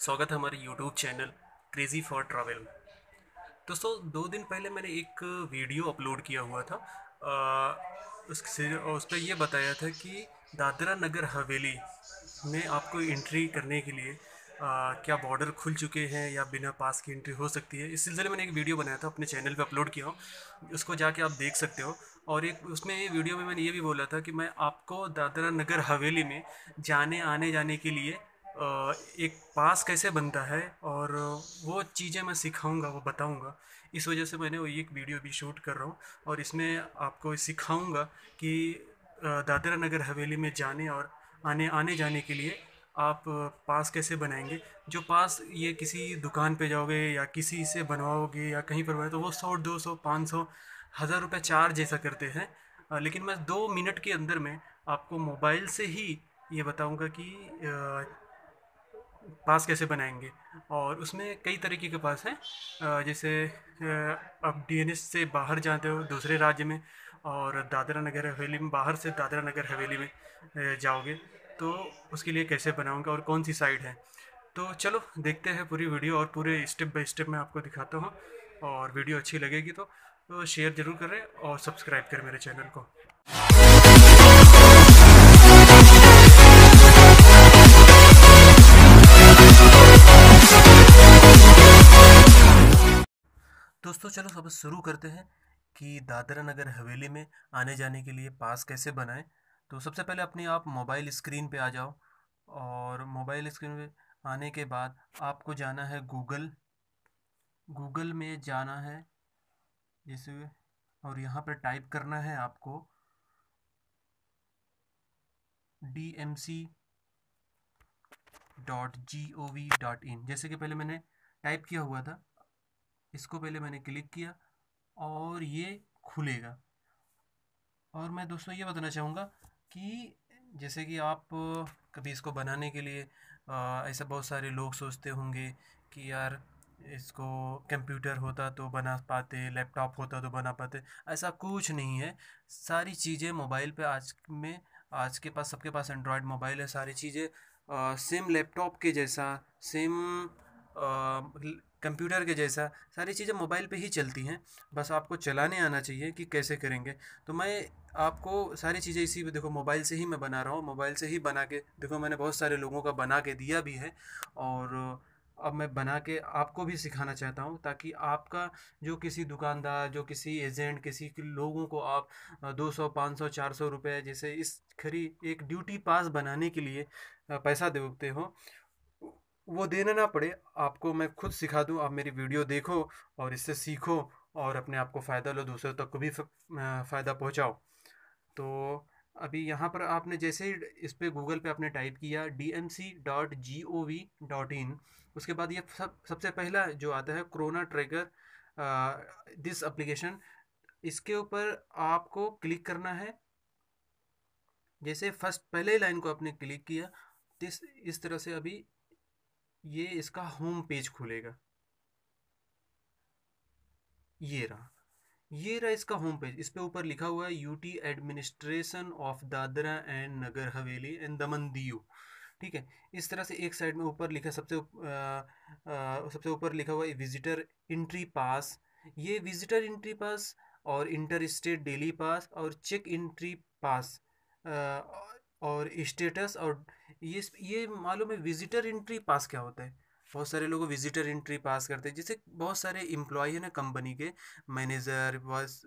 स्वागत है हमारे YouTube channel crazy for travel में। दोस्तों 2 दिन पहले मैंने एक वीडियो अपलोड किया हुआ था। उस पर यह बताया था कि दादरा नगर हवेली में आपको एंट्री करने के लिए क्या बॉर्डर खुल चुके हैं या बिना पास की एंट्री हो सकती है। इस सिलसिले में मैंने एक वीडियो बनाया था, अपने चैनल पे अपलोड किया हो, उसको जाके आप देख सकते हो। और एक उसमें ये वीडियो में मैंने ये भी बोला था कि मैं आपको दादरा नगर हवेली में आने जाने के लिए एक पास कैसे बनता है और वो चीज़ें मैं सिखाऊंगा, वो बताऊंगा। इस वजह से मैंने वो एक वीडियो भी शूट कर रहा हूँ और इसमें आपको सिखाऊंगा कि दादरा नगर हवेली में जाने और आने आने जाने के लिए आप पास कैसे बनाएंगे। जो पास ये किसी दुकान पे जाओगे या किसी से बनवाओगे या कहीं पर बनाओगे तो वो 100 200 500 1000 रुपये चार्ज जैसा करते हैं। लेकिन मैं 2 मिनट के अंदर में आपको मोबाइल से ही ये बताऊंगा कि पास कैसे बनाएंगे। और उसमें कई तरीके के पास हैं। जैसे आप डीएनएस से बाहर जाते हो दूसरे राज्य में और दादरा नगर हवेली में, बाहर से दादरा नगर हवेली में जाओगे तो उसके लिए कैसे बनाऊंगा और कौन सी साइड है। तो चलो देखते हैं पूरी वीडियो और पूरे स्टेप बाय स्टेप मैं आपको दिखाता हूँ। और वीडियो अच्छी लगेगी तो शेयर ज़रूर करें और सब्सक्राइब करें मेरे चैनल को। दोस्तों चलो सब शुरू करते हैं कि दादरा नगर हवेली में आने जाने के लिए पास कैसे बनाएं। तो सबसे पहले अपनी आप मोबाइल स्क्रीन पे आ जाओ और मोबाइल स्क्रीन पे आने के बाद आपको जाना है गूगल में जाना है जैसे। और यहाँ पर टाइप करना है आपको dmc.gov.in। जैसे कि पहले मैंने टाइप किया हुआ था, इसको पहले मैंने क्लिक किया और ये खुलेगा। और मैं दोस्तों ये बताना चाहूँगा कि जैसे कि आप कभी इसको बनाने के लिए ऐसा बहुत सारे लोग सोचते होंगे कि यार इसको कंप्यूटर होता तो बना पाते, लैपटॉप होता तो बना पाते। ऐसा कुछ नहीं है। सारी चीज़ें मोबाइल पे आज के पास सबके पास एंड्रॉयड मोबाइल है। सारी चीज़ें सेम लैपटॉप के जैसा, सेम कंप्यूटर के जैसा सारी चीज़ें मोबाइल पे ही चलती हैं। बस आपको चलाने आना चाहिए कि कैसे करेंगे। तो मैं आपको सारी चीज़ें इसी देखो मोबाइल से ही मैं बना रहा हूँ। मोबाइल से ही बना के देखो, मैंने बहुत सारे लोगों का बना के दिया भी है और अब मैं बना के आपको भी सिखाना चाहता हूँ ताकि आपका जो किसी दुकानदार, जो किसी एजेंट, किसी के लोगों को आप 200 500 400 रुपये जैसे इस खरी एक ड्यूटी पास बनाने के लिए पैसा देते हो, वो देना ना पड़े। आपको मैं खुद सिखा दूँ, आप मेरी वीडियो देखो और इससे सीखो और अपने आप को फ़ायदा लो, दूसरों तक को भी फ़ायदा पहुँचाओ। तो अभी यहाँ पर आपने जैसे ही इस पे गूगल पे आपने टाइप किया dmc.gov.in, उसके बाद ये सबसे पहला जो आता है कोरोना ट्रैकर दिस एप्लीकेशन, इसके ऊपर आपको क्लिक करना है। जैसे फर्स्ट पहले लाइन को आपने क्लिक किया इस तरह से अभी ये इसका होम पेज खुलेगा। ये रहा ये रहा इसका होम पेज। इस पे ऊपर लिखा हुआ है UT administration of Dadra and Nagar Haveli and Daman Diu. ठीक है, इस तरह से एक साइड में ऊपर लिखा सबसे ऊपर लिखा हुआ है विजिटर एंट्री पास। ये विजिटर एंट्री पास और इंटर स्टेट डेली पास और चेक एंट्री पास और स्टेटस। और ये मालूम है विजिटर एंट्री पास क्या होता है? बहुत सारे लोग विजिटर एंट्री पास करते हैं, जैसे बहुत सारे एम्प्लॉय है ना कंपनी के, मैनेजर बस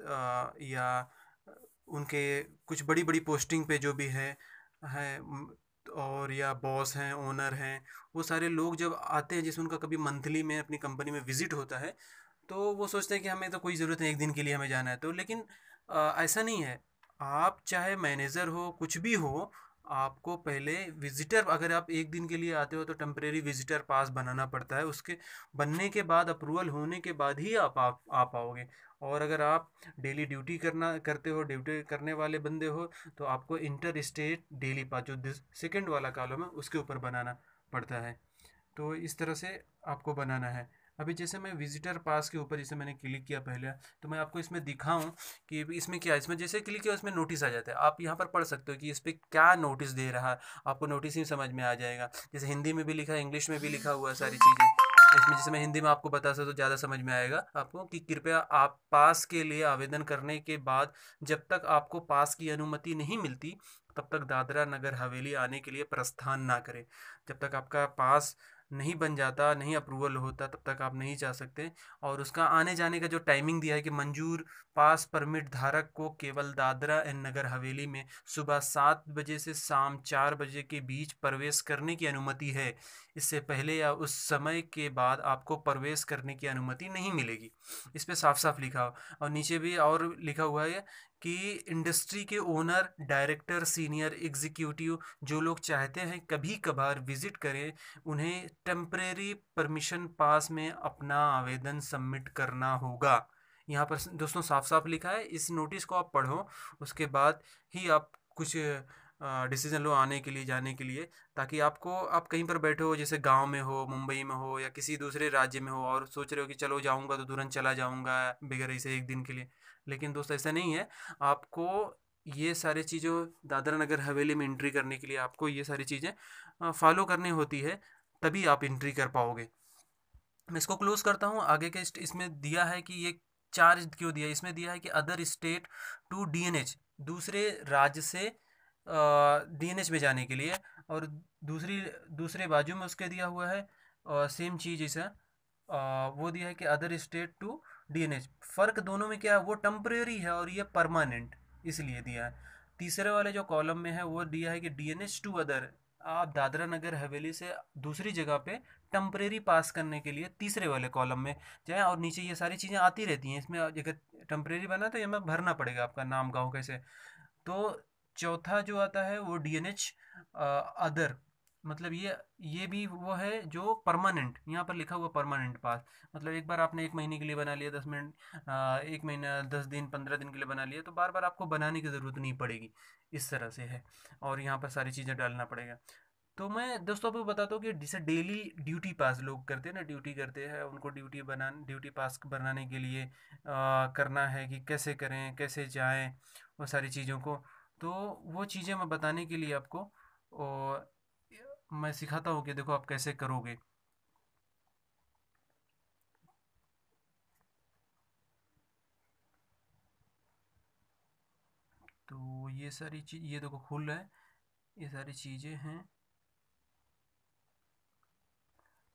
या उनके कुछ बड़ी बड़ी पोस्टिंग पे जो भी है और या बॉस हैं, ओनर हैं, वो सारे लोग जब आते हैं, जैसे उनका कभी मंथली में अपनी कंपनी में विजिट होता है, तो वो सोचते हैं कि हमें तो कोई ज़रूरत नहीं, एक दिन के लिए हमें जाना है। तो लेकिन ऐसा नहीं है। आप चाहे मैनेजर हो, कुछ भी हो, आपको पहले विजिटर, अगर आप एक दिन के लिए आते हो तो टेम्परेरी विजिटर पास बनाना पड़ता है। उसके बनने के बाद, अप्रूवल होने के बाद ही आ पाओगे। और अगर आप डेली ड्यूटी करते हो, ड्यूटी करने वाले बंदे हो, तो आपको इंटर स्टेट डेली पास जो सेकंड वाला कॉलम है उसके ऊपर बनाना पड़ता है। तो इस तरह से आपको बनाना है। अभी जैसे मैं विजिटर पास के ऊपर जैसे मैंने क्लिक किया पहले, तो मैं आपको इसमें दिखाऊं कि इसमें क्या है। इसमें जैसे क्लिक किया इसमें नोटिस आ जाता है, आप यहाँ पर पढ़ सकते हो कि इस पर क्या नोटिस दे रहा है। आपको नोटिस ही समझ में आ जाएगा, जैसे हिंदी में भी लिखा है, इंग्लिश में भी लिखा हुआ है सारी चीज़ें। इसमें जैसे मैं हिंदी में आपको बता सकता तो ज़्यादा समझ में आएगा आपको, कि कृपया आप पास के लिए आवेदन करने के बाद जब तक आपको पास की अनुमति नहीं मिलती तब तक दादरा नगर हवेली आने के लिए प्रस्थान ना करें। जब तक आपका पास नहीं बन जाता, नहीं अप्रूवल होता, तब तक आप नहीं जा सकते। और उसका आने जाने का जो टाइमिंग दिया है कि मंजूर पास परमिट धारक को केवल दादरा एंड नगर हवेली में सुबह 7 बजे से शाम 4 बजे के बीच प्रवेश करने की अनुमति है। इससे पहले या उस समय के बाद आपको प्रवेश करने की अनुमति नहीं मिलेगी। इस पे साफ साफ लिखा हो। और नीचे भी और लिखा हुआ है कि इंडस्ट्री के ओनर, डायरेक्टर, सीनियर एग्जीक्यूटिव जो लोग चाहते हैं कभी कभार विजिट करें, उन्हें टेम्परेरी परमिशन पास में अपना आवेदन सबमिट करना होगा। यहाँ पर दोस्तों साफ साफ लिखा है, इस नोटिस को आप पढ़ो, उसके बाद ही आप कुछ डिसीजन लो आने के लिए, जाने के लिए। ताकि आपको, आप कहीं पर बैठे हो, जैसे गांव में हो, मुंबई में हो या किसी दूसरे राज्य में हो, और सोच रहे हो कि चलो जाऊंगा तो तुरंत चला जाऊंगा बगैर इसे एक दिन के लिए। लेकिन दोस्त ऐसा नहीं है। आपको ये सारी चीज़ों, दादरा नगर हवेली में एंट्री करने के लिए आपको ये सारी चीज़ें फॉलो करनी होती है, तभी आप एंट्री कर पाओगे। मैं इसको क्लोज करता हूँ। आगे के इसमें दिया है कि ये चार्ज क्यों दिया है। इसमें दिया है कि अदर स्टेट टू डीएनएच, दूसरे राज्य से डीएनएच में जाने के लिए। और दूसरी दूसरे बाजू में उसके दिया हुआ है सेम चीज़ ऐसा, वो दिया है कि अदर स्टेट टू डीएनएच। फ़र्क दोनों में क्या है, वो टेम्परेरी है और ये परमानेंट, इसलिए दिया है। तीसरे वाले जो कॉलम में है वो दिया है कि डीएनएच टू अदर, आप दादरा नगर हवेली से दूसरी जगह पे टेम्परेरी पास करने के लिए तीसरे वाले कॉलम में जाए। और नीचे ये सारी चीज़ें आती रहती हैं इसमें, अगर टेम्परेरी बना तो ये में भरना पड़ेगा आपका नाम, गाँव कैसे। तो चौथा जो आता है वो डीएनएच अदर, मतलब ये भी वो है जो परमानेंट, यहाँ पर लिखा हुआ परमानेंट पास। मतलब एक बार आपने 1 महीने के लिए बना लिया, 10 मिनट, 1 महीना, 10 दिन, 15 दिन के लिए बना लिया, तो बार बार आपको बनाने की ज़रूरत नहीं पड़ेगी। इस तरह से है। और यहाँ पर सारी चीज़ें डालना पड़ेगा। तो मैं दोस्तों आपको बताता हूँ कि जैसे डेली ड्यूटी पास लोग करते हैं ना, ड्यूटी करते हैं, उनको ड्यूटी पास बनाने के लिए करना है कि कैसे करें, कैसे जाएं, वो सारी चीज़ों को। तो वो चीज़ें मैं बताने के लिए आपको और मैं सिखाता हूँ कि देखो आप कैसे करोगे। तो ये सारी चीज़, ये देखो खुल रहा है, ये सारी चीज़ें हैं।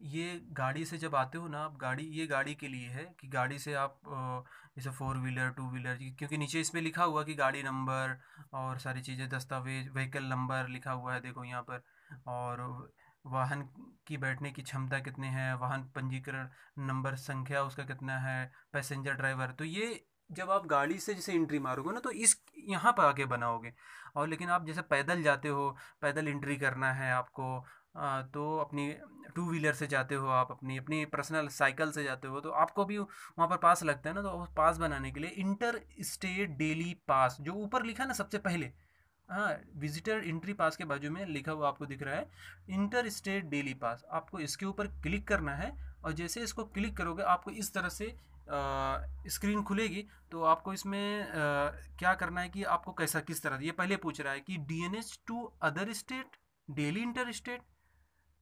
ये गाड़ी से जब आते हो ना आप, गाड़ी, ये गाड़ी के लिए है कि गाड़ी से आप जैसे 4 व्हीलर, 2 व्हीलर, क्योंकि नीचे इसमें लिखा हुआ कि गाड़ी नंबर और सारी चीज़ें, दस्तावेज, व्हीकल नंबर लिखा हुआ है देखो यहाँ पर। और वाहन की बैठने की क्षमता कितने हैं, वाहन पंजीकरण नंबर, संख्या उसका कितना है, पैसेंजर ड्राइवर। तो ये जब आप गाड़ी से जैसे एंट्री मारोगे ना तो इस यहाँ पर आके बनाओगे। और लेकिन आप जैसे पैदल जाते हो, पैदल एंट्री करना है आपको, तो अपनी 2 व्हीलर से जाते हो, आप अपनी अपनी पर्सनल साइकिल से जाते हो, तो आपको भी वहाँ पर पास लगता है ना। तो उस पास बनाने के लिए इंटर स्टेट डेली पास, जो ऊपर लिखा है ना सबसे पहले, हाँ, विजिटर एंट्री पास के बाजू में लिखा हुआ आपको दिख रहा है इंटर स्टेट डेली पास, आपको इसके ऊपर क्लिक करना है। और जैसे इसको क्लिक करोगे आपको इस तरह से स्क्रीन खुलेगी। तो आपको इसमें क्या करना है कि आपको कैसा, किस तरह, ये पहले पूछ रहा है कि DNH to other state, daily inter state,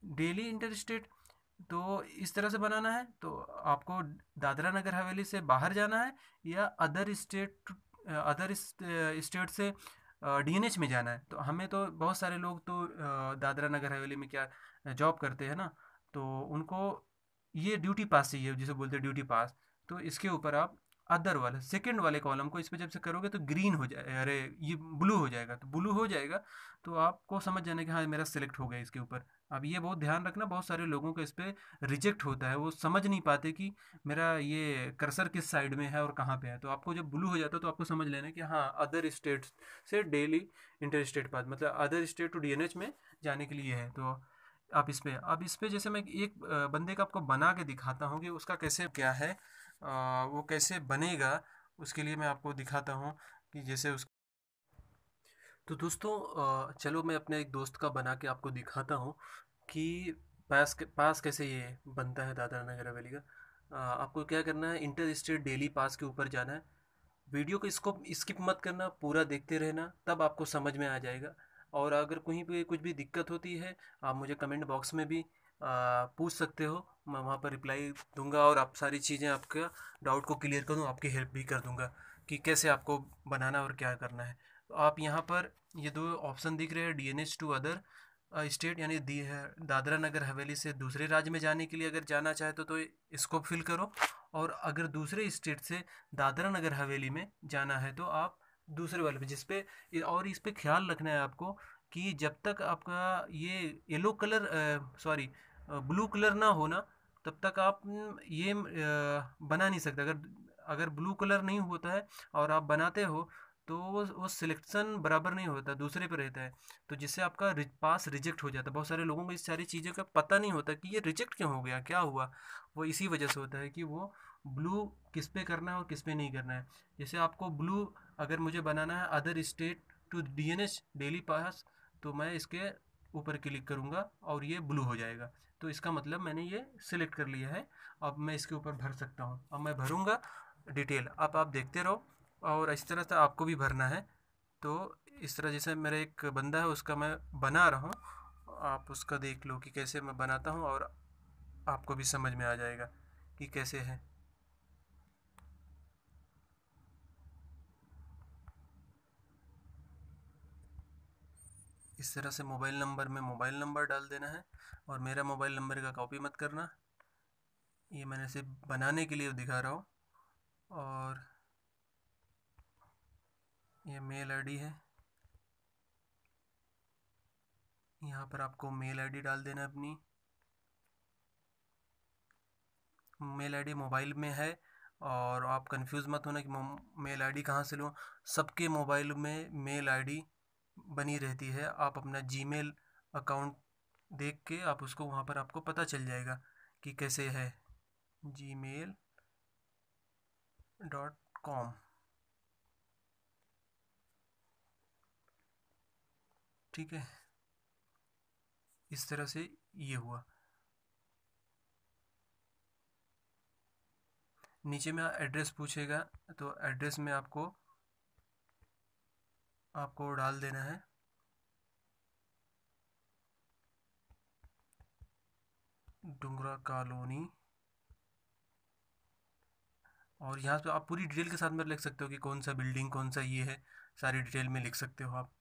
daily inter state. तो इस तरह से बनाना है तो आपको दादरा नगर हवेली से बाहर जाना है, या अदर स्टेट, अदर स्टेट से डीएनएच में जाना है। तो हमें तो बहुत सारे लोग तो दादरा नगर हवेली में क्या जॉब करते हैं ना, तो उनको ये ड्यूटी पास चाहिए, जिसे बोलते हैं ड्यूटी पास। तो इसके ऊपर आप अदर वाले सेकंड वाले कॉलम को इस पर जब से करोगे तो ग्रीन हो जाए, अरे ये ब्लू हो जाएगा, तो ब्लू हो जाएगा। तो आपको समझ जाना कि हाँ मेरा सिलेक्ट हो गया इसके ऊपर। अब ये बहुत ध्यान रखना, बहुत सारे लोगों को इस पर रिजेक्ट होता है, वो समझ नहीं पाते कि मेरा ये कर्सर किस साइड में है और कहाँ पे है। तो आपको जब ब्लू हो जाता है तो आपको समझ लेना कि हाँ अदर स्टेट से डेली इंटर स्टेट पाथ, मतलब अदर स्टेट टू डीएनएच में जाने के लिए है। तो आप इस पे, अब इस पे जैसे मैं एक बंदे का आपको बना के दिखाता हूँ कि उसका कैसे क्या है, वो कैसे बनेगा, उसके लिए मैं आपको दिखाता हूँ कि जैसे उस। तो दोस्तों चलो मैं अपने एक दोस्त का बना के आपको दिखाता हूँ कि पास पास कैसे ये बनता है दादरा नगर हवेली का। आपको क्या करना है, इंटर स्टेट डेली पास के ऊपर जाना है। वीडियो को इसको स्किप मत करना, पूरा देखते रहना, तब आपको समझ में आ जाएगा। और अगर कहीं पे कुछ भी दिक्कत होती है, आप मुझे कमेंट बॉक्स में भी पूछ सकते हो, मैं वहाँ पर रिप्लाई दूंगा और आप सारी चीज़ें आपका डाउट को क्लियर करूँ, आपकी हेल्प भी कर दूंगा कि कैसे आपको बनाना और क्या करना है। तो आप यहाँ पर ये दो ऑप्शन दिख रहे हैं, DNH टू अदर स्टेट, यानी दी है दादरा नगर हवेली से दूसरे राज्य में जाने के लिए अगर जाना चाहे तो इसको फिल करो। और अगर दूसरे स्टेट से दादरा नगर हवेली में जाना है तो आप दूसरे वाले पे, जिस पे और इस पे ख्याल रखना है आपको कि जब तक आपका ये yellow colour sorry blue colour ना हो ना, तब तक आप ये बना नहीं सकते। अगर अगर ब्लू कलर नहीं होता है और आप बनाते हो तो वो सिलेक्शन बराबर नहीं होता, दूसरे पे रहता है, तो जिससे आपका पास रिजेक्ट हो जाता है। बहुत सारे लोगों को इस सारी चीज़ों का पता नहीं होता कि ये रिजेक्ट क्यों हो गया, क्या हुआ। वो इसी वजह से होता है कि वो ब्लू किस पे करना है और किस पे नहीं करना है। जैसे आपको ब्लू अगर मुझे बनाना है other state to DNH daily pass, तो मैं इसके ऊपर क्लिक करूँगा और ये ब्लू हो जाएगा। तो इसका मतलब मैंने ये सिलेक्ट कर लिया है, अब मैं इसके ऊपर भर सकता हूँ। अब मैं भरूँगा डिटेल, अब आप देखते रहो और इस तरह से आपको भी भरना है। तो इस तरह जैसे मेरा एक बंदा है उसका मैं बना रहा हूँ, आप उसका देख लो कि कैसे मैं बनाता हूँ और आपको भी समझ में आ जाएगा कि कैसे है। इस तरह से मोबाइल नंबर में मोबाइल नंबर डाल देना है, और मेरा मोबाइल नंबर का कॉपी मत करना, ये मैंने सिर्फ बनाने के लिए दिखा रहा हूँ। और ये मेल आईडी है, यहाँ पर आपको मेल आईडी डाल देना है अपनी। मेल आईडी मोबाइल में है, और आप कंफ्यूज मत होना कि मेल आईडी कहाँ से लूँ। सबके मोबाइल में मेल आईडी बनी रहती है, आप अपना जीमेल अकाउंट देख के आप उसको वहाँ पर आपको पता चल जाएगा कि कैसे है। gmail.com, ठीक है, इस तरह से ये हुआ। नीचे में एड्रेस पूछेगा, तो एड्रेस में आपको आपको डाल देना है डुंगरा कॉलोनी। और यहाँ पे आप पूरी डिटेल के साथ में लिख सकते हो कि कौन सा बिल्डिंग कौन सा ये है, सारी डिटेल में लिख सकते हो आप।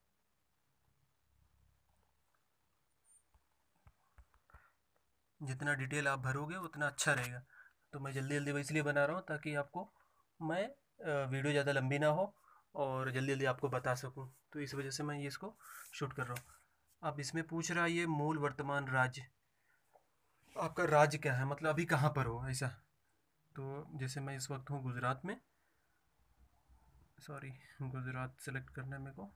जितना डिटेल आप भरोगे उतना अच्छा रहेगा। तो मैं जल्दी जल्दी इसलिए बना रहा हूँ ताकि आपको मैं वीडियो ज़्यादा लंबी ना हो और जल्दी जल्दी आपको बता सकूँ, तो इस वजह से मैं ये इसको शूट कर रहा हूँ। अब इसमें पूछ रहा है ये मूल वर्तमान राज्य, आपका राज्य क्या है, मतलब अभी कहाँ पर हो ऐसा। तो जैसे मैं इस वक्त हूँ गुजरात में, सॉरी गुजरात सेलेक्ट करना है मेरे को,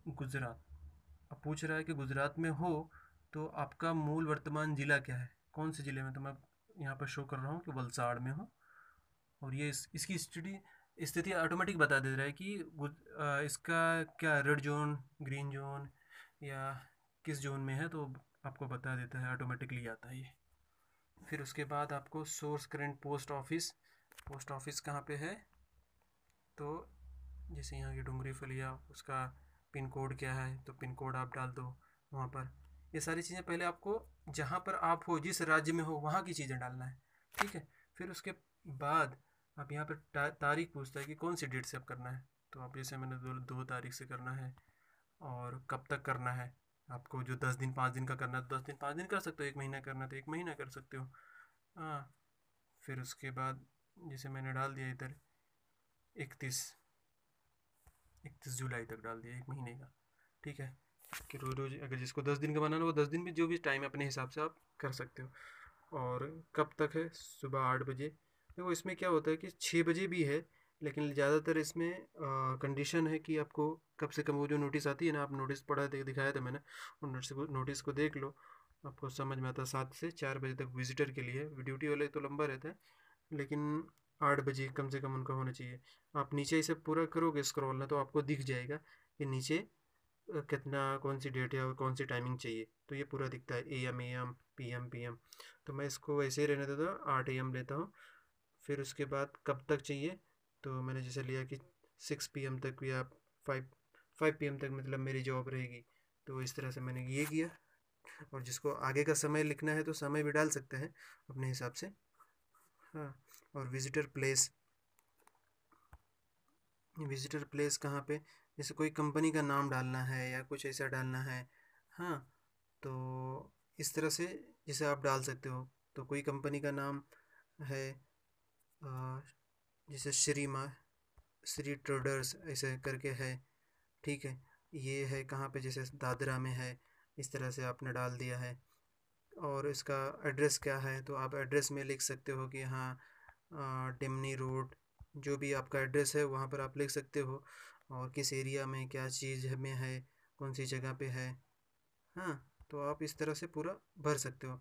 गुजरात। अब पूछ रहा है कि गुजरात में हो तो आपका मूल वर्तमान ज़िला क्या है, कौन से ज़िले में, तो मैं यहाँ पर शो कर रहा हूँ कि वलसाड़ में हूँ। और ये इसकी स्थिति ऑटोमेटिक बता दे रहा है कि इसका क्या रेड जोन, ग्रीन जोन या किस जोन में है, तो आपको बता देता है, ऑटोमेटिकली आता है ये। फिर उसके बाद आपको सोर्स करंट पोस्ट ऑफिस कहाँ पे है, तो जैसे यहाँ की डुंगरी फलिया, उसका पिन कोड क्या है, तो पिन कोड आप डाल दो वहाँ पर। ये सारी चीज़ें पहले आपको जहाँ पर आप हो, जिस राज्य में हो वहाँ की चीज़ें डालना है, ठीक है। फिर उसके बाद आप यहाँ पर तारीख पूछता है कि कौन सी डेट से आप करना है, तो आप जैसे मैंने 2 तारीख से करना है। और कब तक करना है, आपको जो 10 दिन 5 दिन का करना है तो 10 दिन 5 दिन कर सकते हो, 1 महीना करना है तो 1 महीना कर सकते हो। हाँ, फिर उसके बाद जैसे मैंने डाल दिया इधर 31 31 जुलाई तक डाल दिया, 1 महीने का, ठीक है। कि रोज़ रोज़ अगर जिसको 10 दिन का बनाना है वो 10 दिन भी, जो भी टाइम है अपने हिसाब से आप कर सकते हो। और कब तक है, सुबह 8 बजे। देखो इसमें क्या होता है कि 6 बजे भी है, लेकिन ज़्यादातर इसमें कंडीशन है कि आपको कब से कम, वो जो नोटिस आती है ना, आप नोटिस पढ़ा दिखाया था मैंने, उन नोटिस को देख लो, आपको समझ में आता है। 7 से 4 बजे तक विजिटर के लिए, ड्यूटी वाले तो लंबा रहता है, लेकिन 8 बजे कम से कम उनका होना चाहिए। आप नीचे इसे पूरा करोगे स्क्रॉल ना, तो आपको दिख जाएगा कि नीचे कितना, कौन सी डेट है और कौन सी टाइमिंग चाहिए, तो ये पूरा दिखता है AM PM। तो मैं इसको वैसे ही रहने देता हूँ, 8 AM लेता हूँ। फिर उसके बाद कब तक चाहिए, तो मैंने जैसे लिया कि 6 PM तक या 5 5 PM तक मतलब मेरी जॉब रहेगी, तो इस तरह से मैंने ये किया। और जिसको आगे का समय लिखना है तो समय भी डाल सकते हैं अपने हिसाब से। हाँ। और विजिटर प्लेस कहाँ पे, जैसे कोई कंपनी का नाम डालना है या कुछ ऐसा डालना है। हाँ। तो इस तरह से जैसे आप डाल सकते हो, तो कोई कंपनी का नाम है, अ, जैसे श्री ट्रेडर्स ऐसे करके है। ठीक है। ये है कहाँ पे, जैसे दादरा में है, इस तरह से आपने डाल दिया है। और इसका एड्रेस क्या है, तो आप एड्रेस में लिख सकते हो कि हाँ, टिमनी रोड, जो भी आपका एड्रेस है वहाँ पर आप लिख सकते हो। और किस एरिया में क्या चीज़ में है, कौन सी जगह पे है। हाँ। तो आप इस तरह से पूरा भर सकते हो।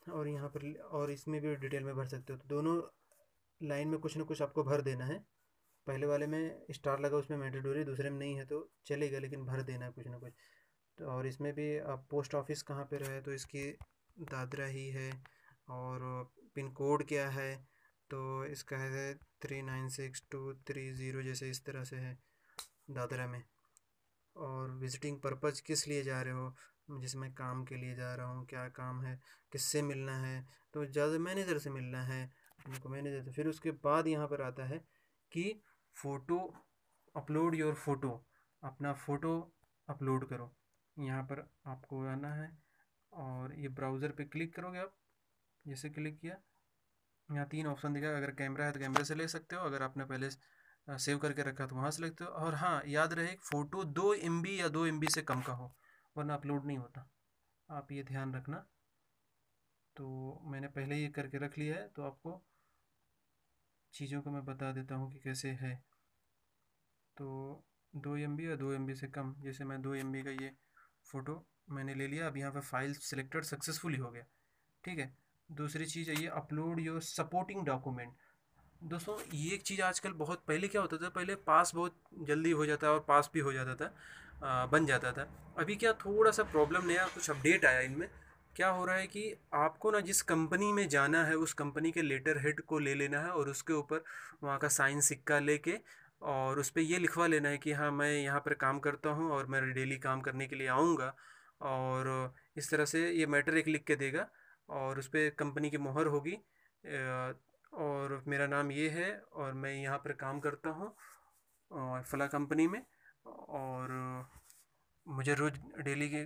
और यहाँ पर और इसमें भी डिटेल में भर सकते हो, तो दोनों लाइन में कुछ ना कुछ आपको भर देना है। पहले वाले में स्टार लगा, उसमें मैंडेटोरी, दूसरे में नहीं है तो चलेगा, लेकिन भर देना है कुछ ना कुछ। तो और इसमें भी आप पोस्ट ऑफिस कहाँ पे रहे, तो इसकी दादरा ही है। और पिन कोड क्या है, तो इसका है 396230, जैसे इस तरह से है दादरा में। और विजिटिंग पर्पज़ किस लिए जा रहे हो, जैसे मैं काम के लिए जा रहा हूँ, क्या काम है, किससे मिलना है, तो ज़्यादा मैनेजर से मिलना है, उनको मैनेजर से। फिर उसके बाद यहाँ पर आता है कि फ़ोटो, अपलोड योर फ़ोटो, अपना फ़ोटो अपलोड करो। यहाँ पर आपको आना है और ये ब्राउज़र पे क्लिक करोगे आप। जैसे क्लिक किया, यहाँ 3 ऑप्शन दिखा, अगर कैमरा है तो कैमरे से ले सकते हो, अगर आपने पहले सेव करके रखा तो वहाँ से लगते हो। और हाँ, याद रहे फ़ोटो 2 MB या 2 MB से कम का हो, वरना अपलोड नहीं होता। आप ये ध्यान रखना। तो मैंने पहले ये करके रख लिया है, तो आपको चीज़ों को मैं बता देता हूँ कि कैसे है। तो 2 MB या 2 MB से कम, जैसे मैं 2 MB का ये फ़ोटो मैंने ले लिया। अब यहाँ पे फाइल सिलेक्टेड सक्सेसफुली हो गया। ठीक है। दूसरी चीज़ है ये अपलोड योर सपोर्टिंग डॉक्यूमेंट। दोस्तों ये एक चीज़ आजकल, बहुत पहले क्या होता था, पहले पास बहुत जल्दी हो जाता और पास भी हो जाता था, बन जाता था। अभी क्या थोड़ा सा प्रॉब्लम, नया कुछ अपडेट आया इनमें। क्या हो रहा है कि आपको ना जिस कंपनी में जाना है उस कंपनी के लेटर हेड को ले लेना है और उसके ऊपर वहाँ का साइन सिक्का लेके, और उस पर ये लिखवा लेना है कि हाँ मैं यहाँ पर काम करता हूँ और मैं डेली काम करने के लिए आऊँगा। और इस तरह से ये मैटर एक लिख के देगा, और उस पर कंपनी की मोहर होगी, और मेरा नाम ये है और मैं यहाँ पर काम करता हूँ और फला कंपनी में। और मुझे रोज़ डेली के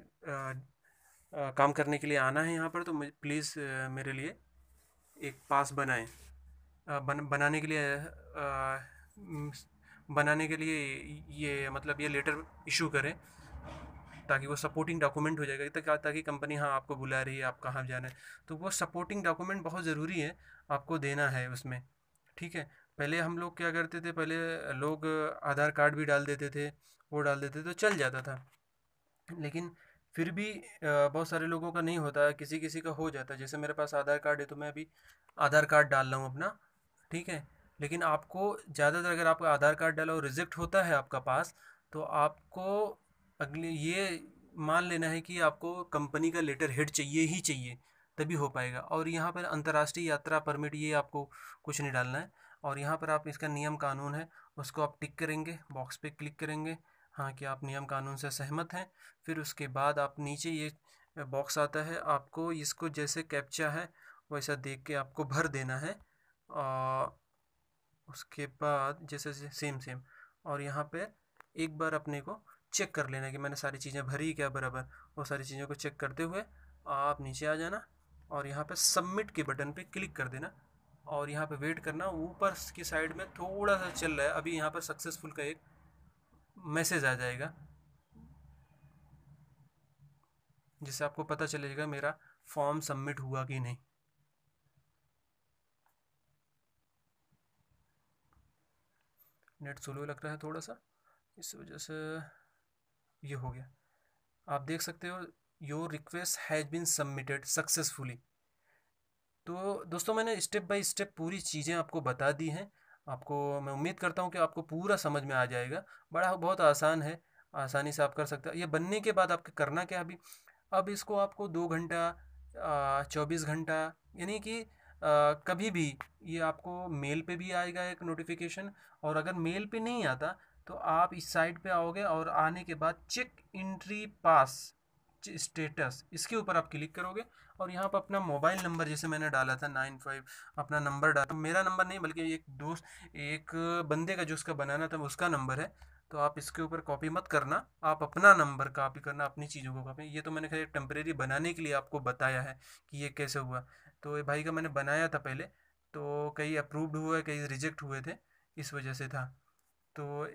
काम करने के लिए आना है यहाँ पर, तो मुझे प्लीज़ मेरे लिए एक पास बनाएं। बनाने के लिए म, बनाने के लिए ये मतलब ये लेटर इशू करें, ताकि वो सपोर्टिंग डॉक्यूमेंट हो जाएगा, ताकि कंपनी हाँ आपको बुला रही है, आप कहाँ जाना है। तो वो सपोर्टिंग डॉक्यूमेंट बहुत ज़रूरी है, आपको देना है उसमें। ठीक है। पहले हम लोग क्या करते थे, पहले लोग आधार कार्ड भी डाल देते थे, वो डाल देते तो चल जाता था। लेकिन फिर भी बहुत सारे लोगों का नहीं होता, किसी किसी का हो जाता है। जैसे मेरे पास आधार कार्ड है तो मैं अभी आधार कार्ड डाल रहा हूँ अपना। ठीक है। लेकिन आपको ज़्यादातर, अगर आपका आधार कार्ड डाला और रिजेक्ट होता है आपका पास, तो आपको अगले ये मान लेना है कि आपको कंपनी का लेटर हेड चाहिए ही चाहिए, तभी हो पाएगा। और यहाँ पर अंतर्राष्ट्रीय यात्रा परमिट, ये आपको कुछ नहीं डालना है। और यहाँ पर आप इसका नियम कानून है, उसको आप टिक करेंगे, बॉक्स पे क्लिक करेंगे हाँ कि आप नियम कानून से सहमत हैं। फिर उसके बाद आप नीचे ये बॉक्स आता है, आपको इसको जैसे कैप्चा है वैसा देख के आपको भर देना है। उसके बाद जैसे सेम सेम, और यहाँ पे एक बार अपने को चेक कर लेना कि मैंने सारी चीज़ें भरी क्या बराबर। वो सारी चीज़ों को चेक करते हुए आप नीचे आ जाना और यहाँ पे सबमिट के बटन पे क्लिक कर देना। और यहाँ पे वेट करना, ऊपर की साइड में थोड़ा सा चल रहा है, अभी यहाँ पर सक्सेसफुल का एक मैसेज आ जाएगा, जिससे आपको पता चलेगा मेरा फॉर्म सबमिट हुआ कि नहीं। नेट स्लो लग रहा है थोड़ा सा, इस वजह से ये हो गया। आप देख सकते हो your request has been submitted successfully. तो दोस्तों मैंने स्टेप बाय स्टेप पूरी चीज़ें आपको बता दी हैं। आपको मैं उम्मीद करता हूँ कि आपको पूरा समझ में आ जाएगा। बड़ा बहुत आसान है, आसानी से आप कर सकते हो। ये बनने के बाद आपको करना क्या अभी, अब इसको आपको 2 घंटा 24 घंटा, यानी कि कभी भी ये आपको मेल पे भी आएगा एक नोटिफिकेशन। और अगर मेल पे नहीं आता तो आप इस साइट पे आओगे और आने के बाद चेक एंट्री पास स्टेटस, इसके ऊपर आप क्लिक करोगे और यहाँ पर अपना मोबाइल नंबर जैसे मैंने डाला था 95, अपना नंबर डाला, मेरा नंबर नहीं बल्कि एक दोस्त एक बंदे का जो उसका बनाना था उसका नंबर है। तो आप इसके ऊपर कॉपी मत करना, आप अपना नंबर कॉपी करना, अपनी चीज़ों को कॉपी। ये तो मैंने खैर टेम्परेरी बनाने के लिए आपको बताया है कि ये कैसे हुआ। तो ये भाई का मैंने बनाया था पहले, तो कई अप्रूव्ड हुए कई रिजेक्ट हुए थे, इस वजह से था। तो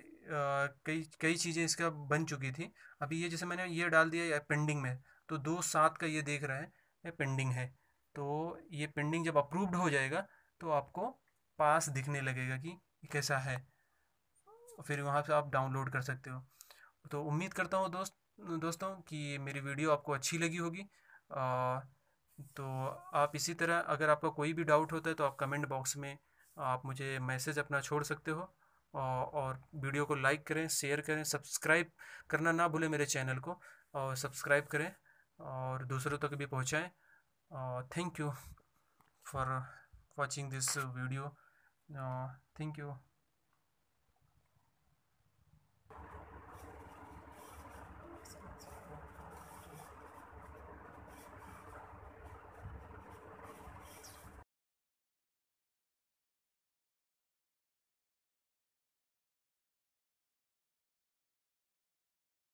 कई कई चीज़ें इसका बन चुकी थी। अभी ये जैसे मैंने ये डाल दिया या पेंडिंग में, तो 2/7 का ये देख रहा है, ये पेंडिंग है। तो ये पेंडिंग जब अप्रूव्ड हो जाएगा तो आपको पास दिखने लगेगा कि कैसा है, फिर वहाँ से आप डाउनलोड कर सकते हो। तो उम्मीद करता हूँ दोस्तों कि मेरी वीडियो आपको अच्छी लगी होगी। तो आप इसी तरह अगर आपका कोई भी डाउट होता है तो आप कमेंट बॉक्स में आप मुझे मैसेज अपना छोड़ सकते हो। और वीडियो को लाइक करें, शेयर करें, सब्सक्राइब करना ना भूलें मेरे चैनल को, और सब्सक्राइब करें और दूसरों तक भी पहुँचाएँ। Thank you for watching this video. Thank you.